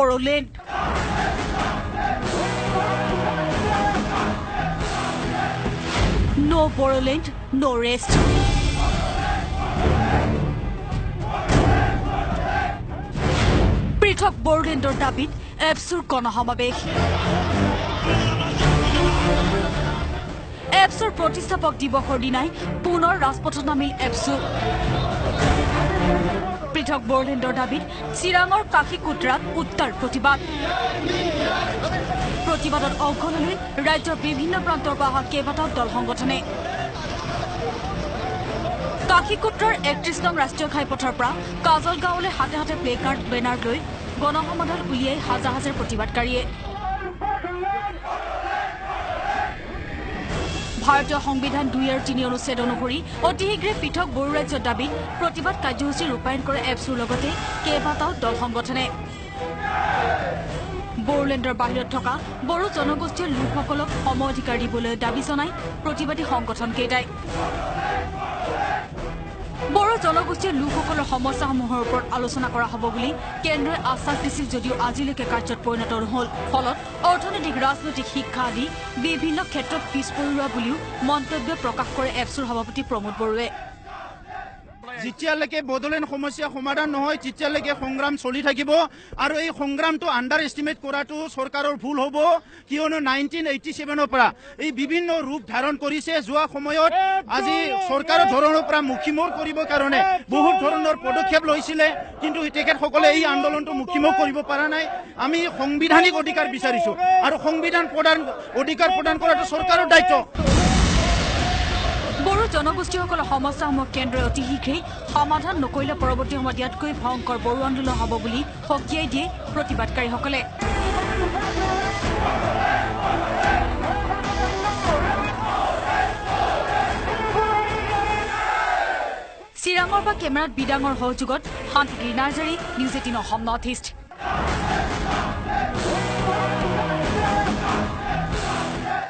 Bodoland. No Bodoland, no rest. পৃথক Bodolandৰ দাবীত এপছুৰ গণসমাৱেশ এপছুৰ প্ৰতিষ্ঠাপক দিৱসৰ দিনাই পুনৰ ৰাজপথত নামিল এপছু পৃথক Bodolandৰ দাবীত চিৰাঙৰ কাশীকুটৰাত উত্তৰ প্ৰতিবাদত অংশ ললে ৰাজ্যৰ বিভিন্ন প্ৰান্তৰ পৰা অহা কেইবাটাও দল সংগঠনে কাশীকুটৰাৰ ৩১ নং ৰাষ্ট্ৰীয় ঘাইপথৰ পৰা কাজল গাঁৱলৈ হাতে হাতে প্লে কাৰ্ড বেনাৰ লৈ গণসমাধান উলিয়াই হাজাৰ হাজাৰ প্ৰতিবাদকাৰীয়ে ভাৰতীয় সংবিধান ২ আৰু ৩ অনুচ্ছেদ অনুসৰি অতি শীঘ্ৰে পৃথক বড়ো ৰাজ্যৰ দাবীত প্ৰতিবাদ কাৰ্যসূচী ৰূপায়ণ কৰে এপছুৰ লগতে কেইবাটাও দল সংগঠনে Bodolandৰ বাহিৰত থকা বড়ো জনগোষ্ঠীৰ লোকসকলক সম অধিকাৰ দিবলৈ দাবী জনাই প্ৰতিবাদী সংগঠন কেইটাই বড়ো জনগোষ্ঠীৰ লোকসকলৰ সমস্যাসমূহৰ ওপৰত আলোচনা কৰা হ'ব বুলি কেন্দ্ৰই আশ্বাস দিছিল যদিও আজিলৈকে কাৰ্যত পৰিণত নহল ফলত অৰ্থনৈতিক ৰাজনৈতিক শিক্ষা আদি বিভিন্ন ক্ষেত্ৰত পিছ পৰি ৰোৱা বুলিও মন্তব্য প্ৰকাশ কৰে এপছুৰ সভাপতি প্ৰমোদ বড়োৱে যেতিয়ালৈকে Bodoland সমস্যা সমাধান নহয় তেতিয়ালৈকে সংগ্ৰাম চলি থাকিব আৰু এই সংগ্ৰামটো আণ্ডাৰ এষ্টিমেট কৰাটো চৰকাৰৰ ভুল হ'ব কিয়নো 1987 পৰা এই বিভিন্ন ৰূপ ধাৰণ কৰিছে যোৱা সময়ত আজি চৰকাৰৰ ধৰণৰ পৰা মুখিমুখ কৰিবৰ কাৰণে বহুত ধৰণৰ পদক্ষেপ লৈছিলে কিন্তু তেখেতসকলে এই আন্দোলনটো মুখিমুখ কৰিব পৰা নাই আমি সাংবিধানিক অধিকাৰ বিচাৰিছো আৰু সংবিধান অধিকাৰ প্ৰদান কৰাটো চৰকাৰৰ দায়িত্ব বড়ো জনগোষ্ঠীসকলৰ সমস্যাসমূহ কেন্দ্ৰই অতি শীঘ্ৰেই সমাধান নকৰিলে পৰৱৰ্তী সময়ত ইয়াতকৈ ভয়ংকৰ বড়ো আন্দোলন হ'ব বুলি সকীয়াই দিয়ে প্ৰতিবাদকাৰীসকলে চিৰাঙৰ পৰা কেমেৰাত বিদাঙৰ সহযোগত Shantigiri Narzary news ১৮ Assam north east